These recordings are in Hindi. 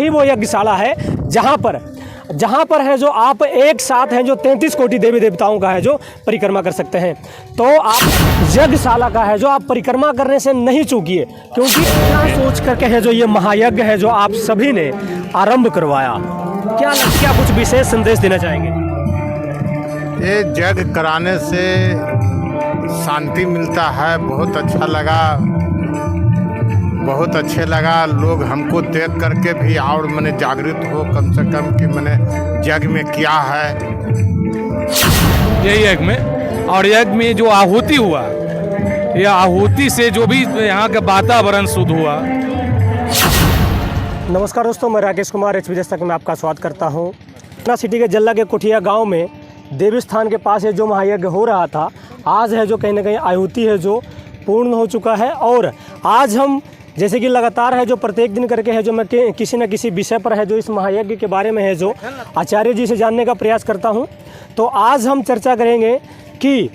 सही वो यज्ञशाला है जहाँ पर है जो आप एक साथ हैं जो 33 कोटि देवी देवताओं का है जो परिक्रमा कर सकते हैं। तो आप यज्ञशाला का है जो आप परिक्रमा करने से नहीं चूकिए, क्योंकि क्या सोच करके है जो ये महायज्ञ है जो आप सभी ने आरंभ करवाया, क्या कुछ विशेष संदेश देना चाहेंगे? ये यज्ञ कराने से शांति मिलता है। बहुत अच्छे लगा। लोग हमको देख करके भी और मैंने जागृत हो कम से कम कि मैंने यज्ञ में क्या है। यही यज्ञ में, और यज्ञ में जो आहुति हुआ, यह आहुति से जो भी यहाँ का वातावरण शुद्ध हुआ। नमस्कार दोस्तों, मैं राकेश कुमार एचपी दस्तक में आपका स्वागत करता हूँ। पटना सिटी के जल्ला के कुठिया गांव में देवी स्थान के पास है जो महायज्ञ हो रहा था, आज है जो कहीं ना कहीं आहुति है जो पूर्ण हो चुका है। और आज हम जैसे कि लगातार है जो प्रत्येक दिन करके है जो मैं किसी न किसी विषय पर है जो इस महायज्ञ के बारे में है जो आचार्य जी से जानने का प्रयास करता हूं। तो आज हम चर्चा करेंगे कि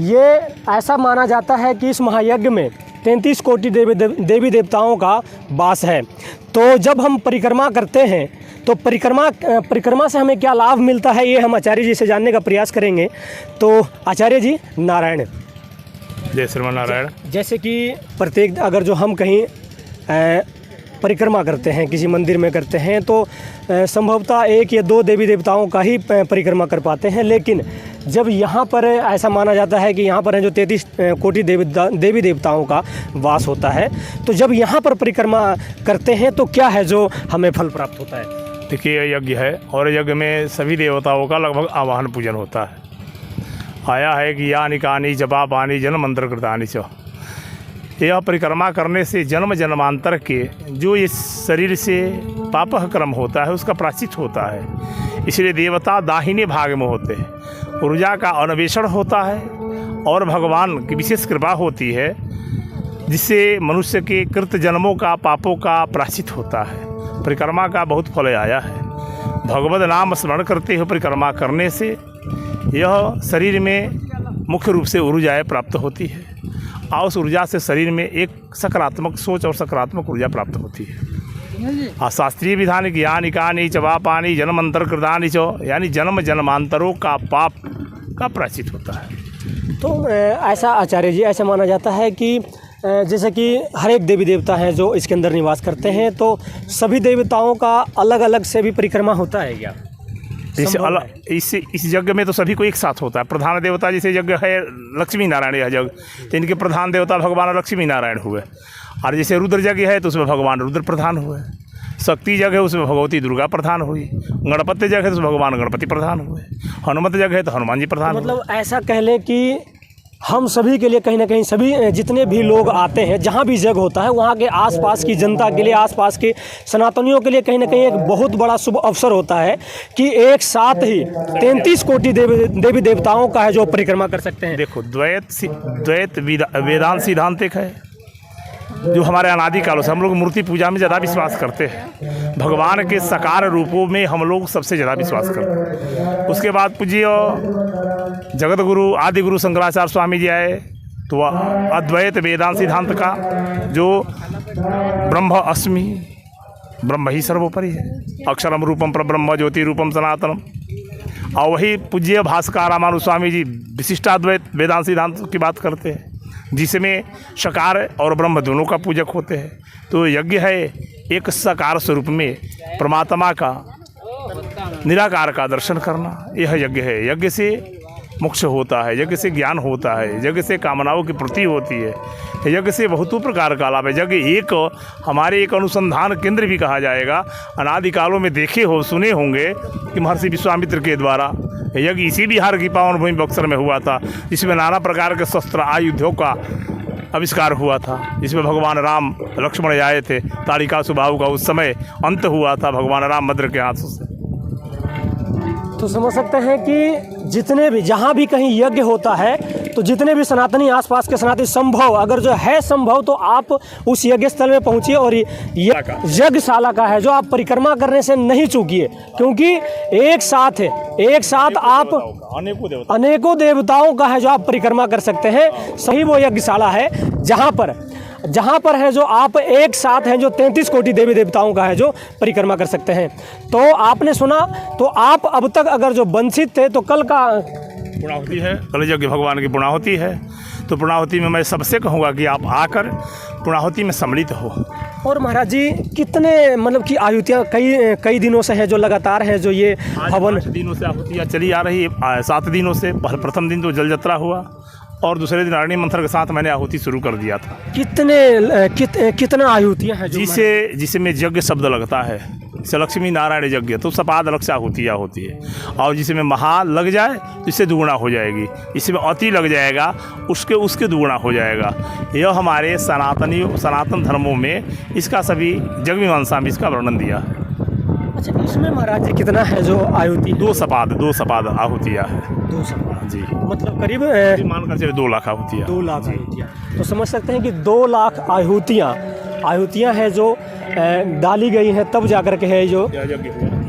ये ऐसा माना जाता है कि इस महायज्ञ में 33 कोटि देवी देवताओं का वास है। तो जब हम परिक्रमा करते हैं तो परिक्रमा से हमें क्या लाभ मिलता है, ये हम आचार्य जी से जानने का प्रयास करेंगे। तो आचार्य जी नारायण। जय श्रीमान नारायण। जैसे कि प्रत्येक अगर जो हम कहीं परिक्रमा करते हैं, किसी मंदिर में करते हैं, तो संभवतः 1 या 2 देवी देवताओं का ही परिक्रमा कर पाते हैं। लेकिन जब यहाँ पर ऐसा माना जाता है कि यहाँ पर है जो 33 कोटि देवी देवताओं का वास होता है, तो जब यहाँ पर परिक्रमा करते हैं तो क्या है जो हमें फल प्राप्त होता है? देखिए, यज्ञ है और यज्ञ में सभी देवताओं का लगभग आवाहन पूजन होता है। आया है कि यानि कानि जपा पानी जन्म मंत्र कृतानि च। यह परिक्रमा करने से जन्म जन्मांतर के जो इस शरीर से पापह कर्म होता है उसका प्रायश्चित होता है। इसलिए देवता दाहिने भाग में होते हैं, ऊर्जा का अन्वेषण होता है और भगवान की विशेष कृपा होती है जिससे मनुष्य के कृत जन्मों का पापों का प्रायश्चित होता है। परिक्रमा का बहुत फल आया है। भगवत नाम स्मरण करते हुए परिक्रमा करने से यह शरीर में मुख्य रूप से ऊर्जा प्राप्त होती है और उस ऊर्जा से शरीर में एक सकारात्मक सोच और सकारात्मक ऊर्जा प्राप्त होती है। शास्त्रीय विधान ज्ञान कानि चवा पानी जन्मांतर कृतानि च, यानी जन्म जन्मांतरों का पाप का प्रायश्चित होता है। तो ऐसा आचार्य जी ऐसा माना जाता है कि जैसे कि हर एक देवी देवता हैं जो इसके अंदर निवास करते हैं, तो सभी देवताओं का अलग अलग से भी परिक्रमा होता है क्या? इस यज्ञ में तो सभी को एक साथ होता है। प्रधान देवता जैसे यज्ञ है लक्ष्मी नारायण यह यज्ञ, तो इनके प्रधान देवता भगवान लक्ष्मी नारायण हुए। और जैसे रुद्र यज्ञ है तो उसमें भगवान रुद्र प्रधान हुए। शक्ति यज्ञ है उसमें भगवती दुर्गा प्रधान हुई। गणपति यज्ञ है तो भगवान गणपति प्रधान हुए। हनुमत यज्ञ है तो हनुमान जी प्रधान। मतलब ऐसा कह लें कि हम सभी के लिए कहीं ना कहीं सभी जितने भी लोग आते हैं, जहाँ भी यज्ञ होता है, वहाँ के आसपास की जनता के लिए, आसपास के सनातनियों के लिए कहीं ना कहीं एक बहुत बड़ा शुभ अवसर होता है कि एक साथ ही 33 कोटि देवी देवताओं का है जो परिक्रमा कर सकते हैं। देखो, द्वैत वेदांत सिद्धांत एक है जो हमारे अनादिकालों से हम लोग मूर्ति पूजा में ज़्यादा विश्वास करते हैं। भगवान के साकार रूपों में हम लोग सबसे ज़्यादा विश्वास करते हैं। उसके बाद पूज्य जगत गुरु आदि गुरु शंकराचार्य स्वामी जी आए तो अद्वैत वेदांत सिद्धांत का जो ब्रह्म अस्मि, ब्रह्म ही सर्वोपरि है, अक्षरम रूपम परब्रह्म ज्योति रूपम सनातनम। और वही पूज्य भास्कर रामानुज स्वामी जी विशिष्टाद्वैत वेदांत सिद्धांत की बात करते हैं जिसमें सकार और ब्रह्म दोनों का पूजक होते हैं। तो यज्ञ है एक सकार स्वरूप में परमात्मा का निराकार का दर्शन करना, यह यज्ञ है। यज्ञ से मोक्ष होता है, यज्ञ से ज्ञान होता है, यज्ञ से कामनाओं की पूर्ति होती है, यज्ञ से बहुतों प्रकार का लाभ है। यज्ञ एक हमारे एक अनुसंधान केंद्र भी कहा जाएगा। अनादिकालों में देखे हो सुने होंगे कि महर्षि विश्वामित्र के द्वारा यज्ञ इसी बिहार की पावन भूमि बक्सर में हुआ था, जिसमें नाना प्रकार के शस्त्र आयुधों का आविष्कार हुआ था, जिसमें भगवान राम लक्ष्मण आए थे। तारिका स्वभाव का उस समय अंत हुआ था भगवान राम भद्र के हाथों से। तो समझ सकते हैं कि जितने भी जहाँ भी कहीं यज्ञ होता है तो जितने भी सनातनी आसपास के सनातनी संभव अगर जो है संभव तो आप उस यज्ञ स्थल में पहुँचिए और यज्ञशाला का है जो आप परिक्रमा करने से नहीं चूकिए, क्योंकि एक साथ आप अनेकों देवताओं का है जो आप परिक्रमा कर सकते हैं। सही वो यज्ञशाला है जहाँ पर है जो आप एक साथ हैं जो 33 कोटि देवी देवताओं का है जो परिक्रमा कर सकते हैं। तो आपने सुना, तो आप अब तक अगर जो वंचित थे तो कल का पूर्णाहुति है, कल यज्ञ भगवान की पूर्णाहुति है। तो पूर्णाहुति में मैं सबसे कहूँगा कि आप आकर पूर्णाहुति में सम्मिलित हो। और महाराज जी कितने मतलब कि आहुतियाँ कई दिनों से है जो लगातार है जो ये हवन 8 दिनों से आहुतियाँ चली आ रही है। 7 दिनों से प्रथम दिन तो जल यात्रा हुआ और दूसरे दिन अग्नि मंत्र के साथ मैंने आहुति शुरू कर दिया था। कितना आहुतियाँ हैं जिसे में यज्ञ शब्द लगता है, जैसे लक्ष्मी नारायण यज्ञ तो सपाद अलग से आहुतियाँ होती है। और जिसमें महा लग जाए तो इससे दुगुना हो जाएगी, इसमें अति लग जाएगा उसके दुगुना हो जाएगा। यह हमारे सनातन धर्मों में इसका सभी जग मीमांसा में इसका वर्णन दिया है। अच्छा, इसमें महाराज जी कितना है जो आहुति? 2 सपाद आहुतियाँ है। 2 सपाद जी, मतलब करीब मानकर चलिए 2 लाख आहुतियाँ। 2 लाख आहुतियाँ। तो समझ सकते हैं कि 2 लाख आहुतियाँ हैं जो डाली गई हैं, तब जाकर के है जो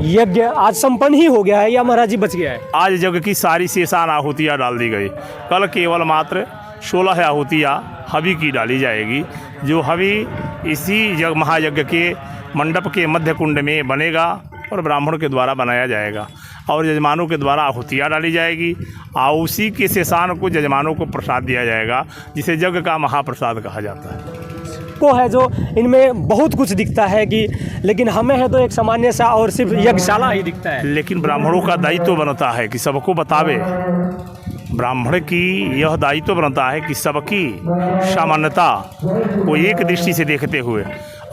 यज्ञ आज संपन्न ही हो गया है या महाराज जी बच गया है? आज यज्ञ की सारी शेषान आहुतियाँ डाल दी गई। कल केवल मात्र 16 आहुतियाँ हवि की डाली जाएगी, जो हवि इसी महायज्ञ के मंडप के मध्य कुंड में बनेगा और ब्राह्मण के द्वारा बनाया जाएगा और यजमानों के द्वारा आहुतियाँ डाली जाएगी और उसी के शेषान को यजमानों को प्रसाद दिया जाएगा, जिसे यज्ञ का महाप्रसाद कहा जाता है। को है जो इनमें बहुत कुछ दिखता है कि, लेकिन हमें है तो एक सामान्य सा और सिर्फ यज्ञशाला ही दिखता है। लेकिन ब्राह्मणों का दायित्व बनता है कि सबको बतावे। ब्राह्मण की यह दायित्व बनता है कि सबकी सामान्यता को एक दृष्टि से देखते हुए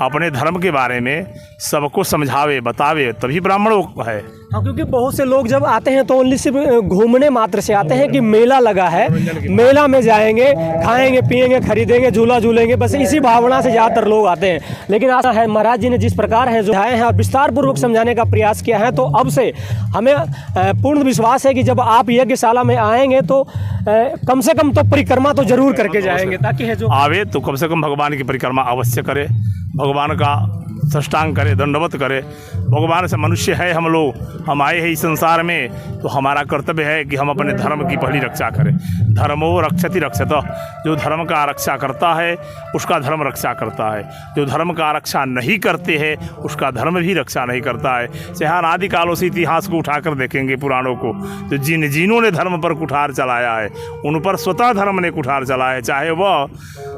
अपने धर्म के बारे में सबको समझावे बतावे, तभी ब्राह्मण है। हाँ, क्योंकि बहुत से लोग जब आते हैं तो ओनली सिर्फ घूमने मात्र से आते हैं कि मेला लगा है, मेला में जाएंगे, खाएंगे पिएंगे खरीदेंगे झूला झूलेंगे, बस इसी भावना से ज़्यादातर लोग आते हैं। लेकिन ऐसा है महाराज जी ने जिस प्रकार है जो आए हैं और विस्तार पूर्वक समझाने का प्रयास किया है, तो अब से हमें पूर्ण विश्वास है कि जब आप यज्ञशाला में आएंगे तो कम से कम तो परिक्रमा तो जरूर करके जाएंगे, ताकि है जो आवे तो कम से कम भगवान की परिक्रमा अवश्य करे, भगवान का साष्टांग करे, दंडवत करे। भगवान से मनुष्य है हम लोग, हम आए हैं इस संसार में, तो हमारा कर्तव्य है कि हम अपने धर्म की पहली रक्षा करें। धर्मो रक्षति रक्षतः, जो धर्म का रक्षा करता है उसका धर्म रक्षा करता है, जो धर्म का रक्षा नहीं करते हैं उसका धर्म भी रक्षा नहीं करता है। चाहे अनादि कालों से इतिहास को उठाकर देखेंगे पुराणों को, तो जिन्होंने धर्म पर कुठार चलाया है उन पर स्वतः धर्म ने कुठार चलाया है, चाहे वह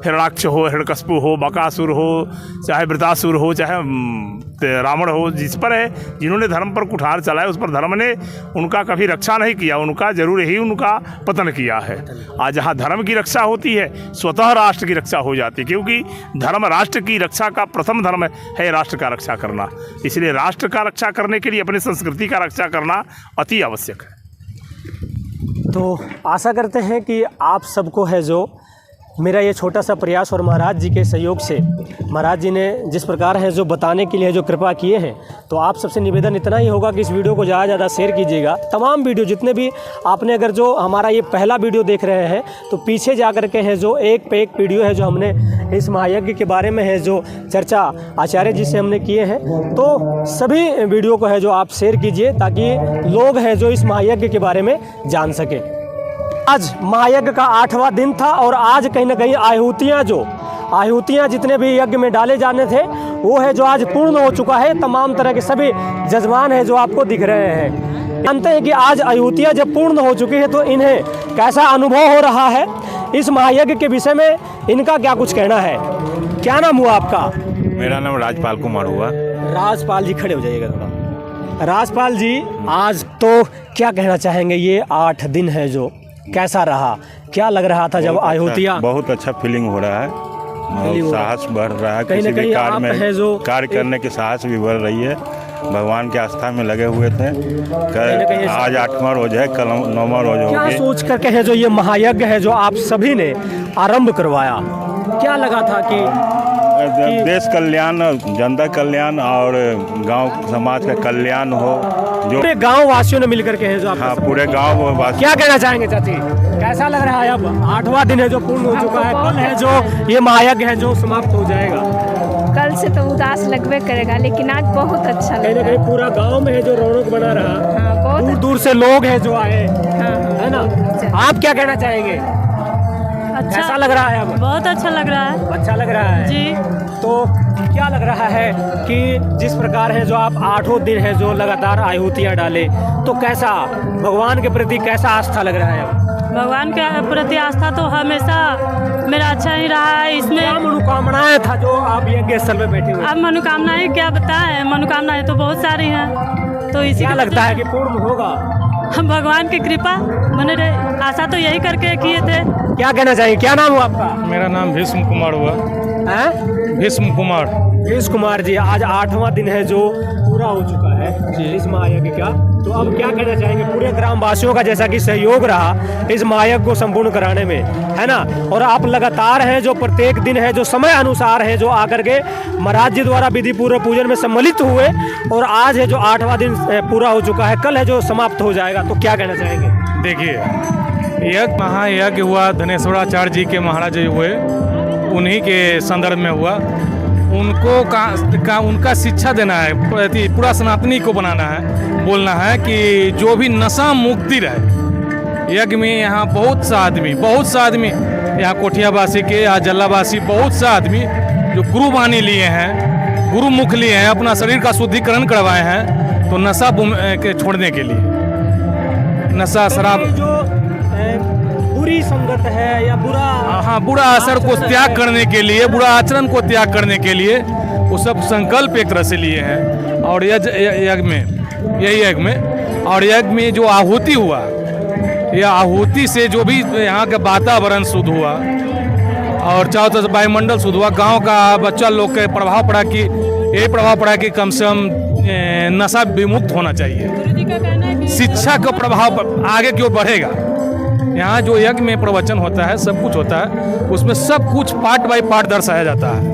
हिरणाक्ष हो, हिरण्यकशिपु हो, बकासुर हो, चाहे वृतासुर हो, चाहे रावण हो, जिस पर है जिन्होंने धर्म पर कुठार चलाया उस पर धर्म ने उनका कभी रक्षा नहीं किया, उनका जरूर ही उनका पतन किया है। आज जहाँ धर्म की रक्षा होती है स्वतः राष्ट्र की रक्षा हो जाती है, क्योंकि धर्म राष्ट्र की रक्षा का प्रथम धर्म है राष्ट्र का रक्षा करना। इसलिए राष्ट्र का रक्षा करने के लिए अपनी संस्कृति का रक्षा करना अति आवश्यक है। तो आशा करते हैं कि आप सबको है जो मेरा ये छोटा सा प्रयास और महाराज जी के सहयोग से महाराज जी ने जिस प्रकार है जो बताने के लिए जो कृपा किए हैं, तो आप सबसे निवेदन इतना ही होगा कि इस वीडियो को ज़्यादा ज़्यादा शेयर कीजिएगा। तमाम वीडियो जितने भी आपने अगर जो हमारा ये पहला वीडियो देख रहे हैं तो पीछे जा कर के है जो एक पे एक वीडियो है जो हमने इस महायज्ञ के बारे में है जो चर्चा आचार्य जी से हमने किए हैं, तो सभी वीडियो को है जो आप शेयर कीजिए ताकि लोग हैं जो इस महायज्ञ के बारे में जान सकें। आज महायज्ञ का 8वां दिन था और आज कहीं ना कहीं आहुतियाँ जितने भी यज्ञ में डाले जाने थे वो है जो आज पूर्ण हो चुका है। तमाम तरह के सभी जजमान है जो आपको दिख रहे हैं। जानते हैं कि आज आहुतियाँ जब पूर्ण हो चुकी है तो इन्हें कैसा अनुभव हो रहा है, इस महायज्ञ के विषय में इनका क्या कुछ कहना है। क्या नाम हुआ आपका? मेरा नाम राजपाल कुमार हुआ। राजपाल जी खड़े हो जाइएगा थोड़ा। राजपाल जी आज तो क्या कहना चाहेंगे, ये 8 दिन है जो कैसा रहा, क्या लग रहा था जब आहुतियाँ? बहुत अच्छा फीलिंग हो रहा है, साहस बढ़ रहा है, किसी भी कार्य में कार्य करने की साहस भी बढ़ रही है। भगवान की आस्था में लगे हुए थे। आज 8वां रोज है, कल 9वां रोज होगी। क्या सोच करके है जो ये महायज्ञ है जो आप सभी ने आरंभ करवाया, क्या लगा था कि देश कल्याण, जनता कल्याण और गांव समाज का कल्याण हो, जो पूरे गांव वासियों ने मिलकर के है जो हाँ पूरे गांव वासी। क्या कहना चाहेंगे चाची, कैसा लग रहा है? अब 8वां दिन है जो पूर्ण हो चुका है, कल है जो ये महायज्ञ है जो समाप्त हो जाएगा। कल से तो उदास लगबे करेगा, लेकिन आज बहुत अच्छा लग रहा है। पूरा गांव में है जो रौनक बना रहा। हाँ, बहुत दूर दूर से लोग हैं जो आए, हाँ, है ना। आप क्या कहना चाहेंगे? कैसा लग रहा है अब? बहुत अच्छा लग रहा है। अच्छा लग रहा है जी। तो क्या लग रहा है कि जिस प्रकार है जो आप 8 दिन है जो लगातार आहुतियाँ डाले, तो कैसा भगवान के प्रति कैसा आस्था लग रहा है अब? भगवान के प्रति आस्था तो हमेशा मेरा अच्छा ही रहा है। इसमें क्या मनोकामनाएं था जो आप यज्ञ स्थल में बैठे हुए? अब मनोकामनाएं क्या बताएं, मनोकामनाएं तो बहुत सारी हैं। तो इसी क्या लगता है कि पूर्ण होगा? हम भगवान की कृपा बने रहे, आशा तो यही करके किए थे। क्या कहना चाहिए? क्या नाम हुआ आपका? मेरा नाम भीष्म कुमार हुआ। भीष्म कुमार। भीष्म कुमार जी, आज 8वां दिन है जो पूरा हो चुका है इस महायज्ञ का, तो अब क्या कहना चाहेंगे? पूरे ग्रामवासियों का जैसा कि सहयोग रहा इस महायज्ञ को संपूर्ण कराने में, है ना, और आप लगातार हैं जो प्रत्येक दिन है जो समय अनुसार है जो आकर के महाराज जी द्वारा विधि पूर्वक पूजन में सम्मिलित हुए, और आज है जो 8वां दिन पूरा हो चुका है, कल है जो समाप्त हो जाएगा, तो क्या कहना चाहेंगे? देखिए, यज्ञ महायज्ञ हुआ धनेश्वराचार्य जी के महाराज जी हुए, उन्हीं के संदर्भ में हुआ। उनको उनका शिक्षा देना है, पूरा सनातनी को बनाना है, बोलना है कि जो भी नशा मुक्ति रहे। यज्ञ में यहाँ बहुत सा आदमी यहाँ कोठियावासी के, यहाँ जल्लावासी बहुत सा आदमी जो गुरु वाणी लिए हैं, गुरु मुख लिए हैं, अपना शरीर का शुद्धिकरण करवाए हैं, तो नशा के छोड़ने के लिए, नशा शराब जो बुरी संगत है या बुरा असर को त्याग करने के लिए, बुरा आचरण को त्याग करने के लिए वो सब संकल्प एक तरह से लिए हैं। और यज्ञ में जो आहुति हुआ, यह आहुति से जो भी यहाँ का वातावरण शुद्ध हुआ और चारों तरफ वायुमंडल शुद्ध हुआ, गांव का बच्चा लोग के प्रभाव पड़ा कि कम से कम नशा विमुक्त होना चाहिए। शिक्षा का प्रभाव आगे क्यों बढ़ेगा। यहाँ जो यज्ञ में प्रवचन होता है, सब कुछ होता है, उसमें सब कुछ पार्ट बाय पार्ट दर्शाया जाता है।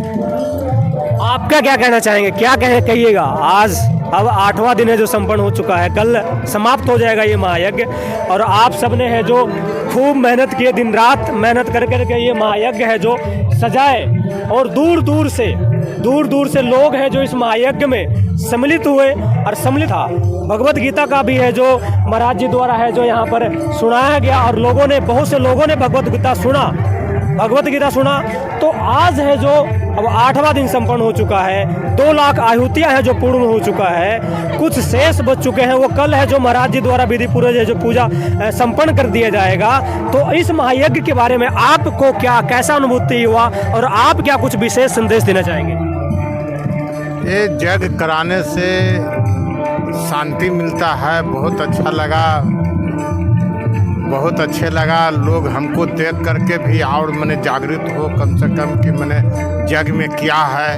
आपका क्या कहना चाहेंगे? क्या कहिएगा? आज अब 8वां दिन है जो संपन्न हो चुका है, कल समाप्त हो जाएगा ये महायज्ञ, और आप सबने है जो खूब मेहनत किए, दिन रात मेहनत कर करके ये महायज्ञ है जो सजाए, और दूर दूर से लोग हैं जो इस महायज्ञ में सम्मिलित हुए और सम्मिलित था। भगवत गीता का भी है जो महाराज जी द्वारा है जो यहाँ पर सुनाया गया, और बहुत से लोगों ने भगवत गीता सुना। तो आज है जो अब 8वां दिन संपन्न हो चुका है, 2 लाख आहुतियाँ हैं जो पूर्ण हो चुका है, कुछ शेष बच चुके हैं, वो कल है जो महाराज जी द्वारा विधि पूर्वक है जो पूजा संपन्न कर दिया जाएगा। तो इस महायज्ञ के बारे में आपको कैसा अनुभूति हुआ, और आप क्या कुछ विशेष संदेश देना चाहेंगे? ये यज्ञ कराने से शांति मिलता है, बहुत अच्छे लगा। लोग हमको देख करके भी और मैंने जागृत हो कम से कम कि मैंने यज्ञ में क्या है,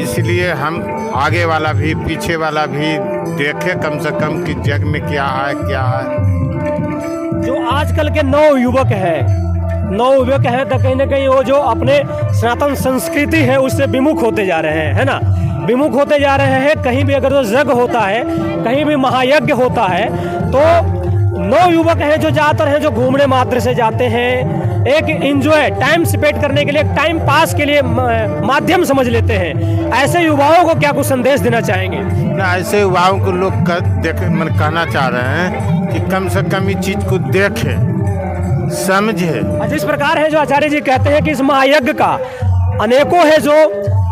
इसलिए हम आगे वाला भी पीछे वाला भी देखे कम से कम कि यज्ञ में क्या है। जो आजकल के नवयुवक हैं तो कहीं ना कहीं वो जो अपने सनातन संस्कृति है उससे विमुख होते जा रहे हैं, है ना, विमुख होते जा रहे हैं। कहीं भी अगर जो यज्ञ होता है, कहीं भी महायज्ञ होता है, तो नवयुवक हैं जो ज़्यादातर हैं जो घूमने मात्र से जाते हैं, एक एंजॉय टाइम स्पेंड करने के लिए, टाइम पास के लिए माध्यम समझ लेते हैं। ऐसे युवाओं को क्या कुछ संदेश देना चाहेंगे? ऐसे युवाओं को लोग कहना चाह रहे हैं कि कम से कम इस चीज़ को देखें, समझे। जिस प्रकार है जो आचार्य जी कहते हैं कि इस महायज्ञ का अनेकों है जो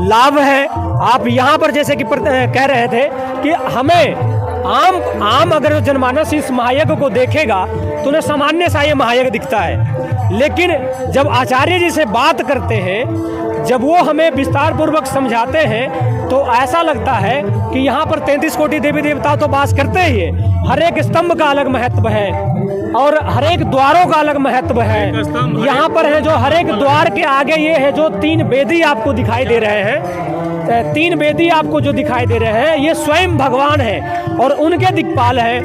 लाभ है। आप यहाँ पर जैसे कि कह रहे थे कि हमें आम अगर जनमानस इस महायज्ञ को देखेगा तो उन्हें सामान्य सा ये महायज्ञ दिखता है, लेकिन जब आचार्य जी से बात करते हैं, जब वो हमें विस्तार पूर्वक समझाते हैं, तो ऐसा लगता है कि यहाँ पर 33 कोटि देवी देवता तो वास करते ही है, हर एक स्तंभ का अलग महत्व है और हर एक द्वारों का अलग महत्व है। यहाँ पर है जो हर एक द्वार के आगे ये है जो 3 वेदी आपको दिखाई दे रहे हैं, 3 वेदी आपको जो दिखाई दे रहे हैं ये स्वयं भगवान है और उनके दिक्पाल है।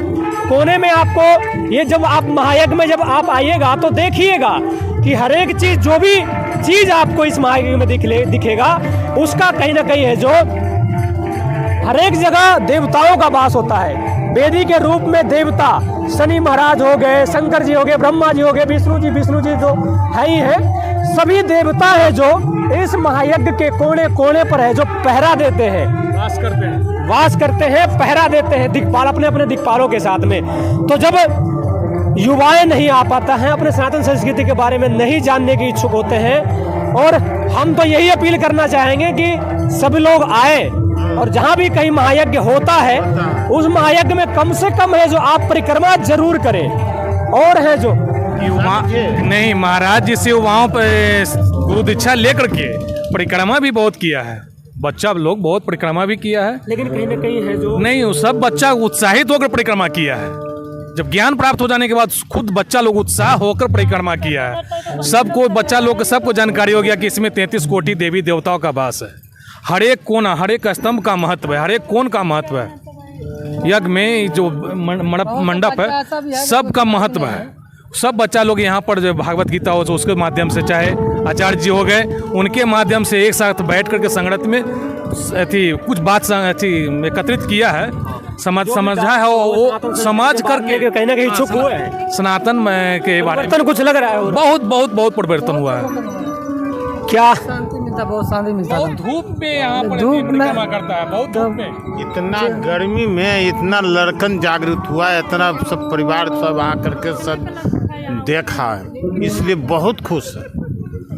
कोने में आपको ये जब आप महायज्ञ में जब आप आइएगा तो देखिएगा कि हर एक चीज़ जो भी चीज़ आपको इस महायज्ञ में दिखेगा उसका कहीं ना कहीं है जो हर एक जगह देवताओं का वास होता है। वेदी के रूप में देवता शनि महाराज हो गए, शंकर जी हो गए, ब्रह्मा जी हो गए, विष्णु जी तो है ही है। सभी देवता है जो इस महायज्ञ के कोने कोने पर है जो पहरा देते हैं, वास करते हैं, पहरा देते हैं दिक्पाल अपने अपने दिक्पालों के साथ में। तो जब युवाएं नहीं आ पाता हैं, अपने सनातन संस्कृति के बारे में नहीं जानने के इच्छुक होते हैं। और हम तो यही अपील करना चाहेंगे कि सभी लोग आए और जहाँ भी कहीं महायज्ञ होता है उस महायज्ञ में कम से कम है जो आप परिक्रमा जरूर करें। और है जो युवा नहीं, महाराज जी से युवाओं पर गुरु दीक्षा लेकर के परिक्रमा भी बहुत किया है, बच्चा लोग बहुत परिक्रमा भी किया है, लेकिन कहीं ना कहीं है जो नहीं वो सब बच्चा उत्साहित होकर परिक्रमा किया है। जब ज्ञान प्राप्त हो जाने के बाद खुद बच्चा लोग उत्साह होकर परिक्रमा किया है। सबको बच्चा लोग सबको जानकारी हो गया कि इसमें 33 कोटि देवी देवताओं का वास है, हर एक कोना हर एक स्तंभ का महत्व है, हर एक कोण का महत्व है। यज्ञ में जो मंडप है सबका महत्व है। सब बच्चा लोग यहाँ पर जो भागवत गीता हो तो उसके माध्यम से, चाहे आचार्य जी हो गए उनके माध्यम से एक साथ बैठ करके संगत में कुछ बात एकत्रित किया है, समझा है वो समाज करके कहीं ना कहीं चुप हुए हैं। सनातन में के बारे में कुछ लग रहा है बहुत बहुत बहुत परिवर्तन हुआ है। क्या शांति मिलता, बहुत शांति मिलता। बहुत धूप में यहाँ पर धूप में परिक्रमा करता है, बहुत धूप में। इतना गर्मी में इतना लड़कन जागृत हुआ, इतना सब परिवार सब आकर के सब देखा है, इसलिए बहुत खुश है।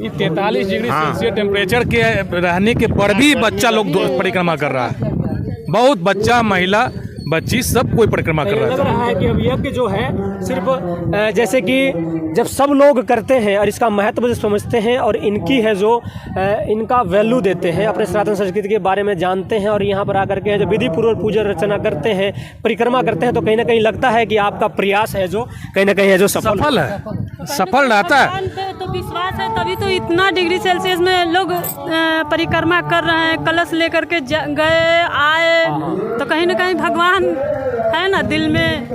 43 डिग्री सेल्सियस टेम्परेचर के रहने के पर भी बच्चा लोग परिक्रमा कर रहा है। बहुत बच्चा महिला बच्ची सब कोई परिक्रमा कर लग रहा है कि अब यज्ञ जो है सिर्फ जैसे कि जब सब लोग करते हैं और इसका महत्व समझते हैं और इनकी है जो इनका वैल्यू देते हैं, अपने सनातन संस्कृति के बारे में जानते हैं और यहाँ पर आकर के जो विधि पूर्वक पूजा अर्चना करते हैं, परिक्रमा करते हैं, तो कहीं ना कहीं लगता है कि आपका प्रयास है जो कहीं ना कहीं है जो सफल है, सफल रहता है। तो विश्वास है, तभी तो इतना डिग्री सेल्सियस में लोग परिक्रमा कर रहे हैं, कलश लेकर के गए आए, तो कहीं ना कहीं भगवान है ना दिल में।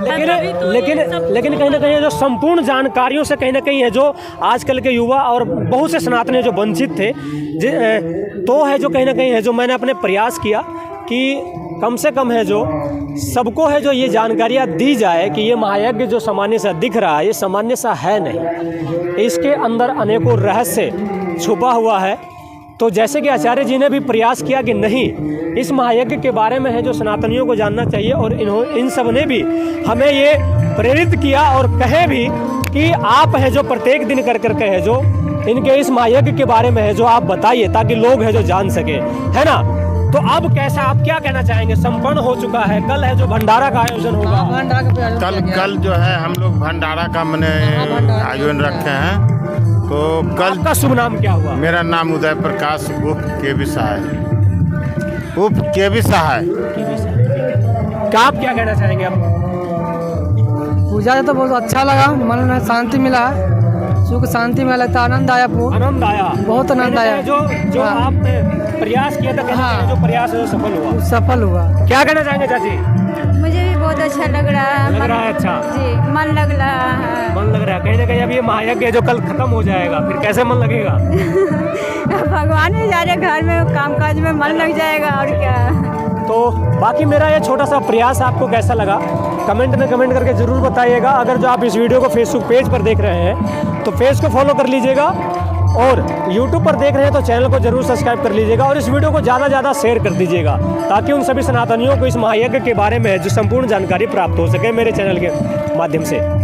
लेकिन कहीं ना कहीं जो संपूर्ण जानकारियों से कहीं ना कहीं है जो आजकल के युवा और बहुत से सनातनी जो वंचित थे तो है जो कहीं ना कहीं है जो मैंने अपने प्रयास किया कि कम से कम है जो सबको है जो ये जानकारियाँ दी जाए कि ये महायज्ञ जो सामान्य सा दिख रहा है ये सामान्य सा है नहीं, इसके अंदर अनेकों रहस्य छुपा हुआ है। तो जैसे कि आचार्य जी ने भी प्रयास किया कि नहीं, इस महायज्ञ के बारे में है जो सनातनियों को जानना चाहिए और इन सब ने भी हमें ये प्रेरित किया और कहे भी कि आप है जो प्रत्येक दिन कर करके है जो इनके इस महायज्ञ के बारे में है जो आप बताइए ताकि लोग है जो जान सके, है ना। तो अब कैसा, आप क्या कहना चाहेंगे? संपन्न हो चुका है, कल है जो भंडारा का आयोजन होगा। कल जो है हम लोग भंडारा का मैंने आयोजन रखे हैं। तो कल आपका शुभ नाम क्या हुआ? मेरा नाम उदय प्रकाश उप केवी सहाय। क्या आप क्या कहना चाहेंगे? आप पूजा तो बहुत अच्छा लगा, मन में शांति मिला, सुख शांति में लगता, आनंद आया, आनंद आया, बहुत आनंद आया। जो आपने प्रयास किया था, जो प्रयास है सफल हुआ। क्या कहना चाहेंगे चाची? मुझे भी बहुत अच्छा लग रहा है। अच्छा जी, मन लग रहा है। कहीं ना कहीं अब ये महायज्ञ जो कल खत्म हो जाएगा फिर कैसे मन लगेगा? भगवान भी जा रहे घर में, कामकाज में मन लग जाएगा और क्या। तो बाकी मेरा ये छोटा सा प्रयास आपको कैसा लगा कमेंट में कमेंट करके ज़रूर बताइएगा। अगर जो आप इस वीडियो को फेसबुक पेज पर देख रहे हैं तो पेज को फॉलो कर लीजिएगा और यूट्यूब पर देख रहे हैं तो चैनल को जरूर सब्सक्राइब कर लीजिएगा और इस वीडियो को ज़्यादा से ज़्यादा शेयर कर दीजिएगा ताकि उन सभी सनातनियों को इस महायज्ञ के बारे में जो संपूर्ण जानकारी प्राप्त हो सके मेरे चैनल के माध्यम से।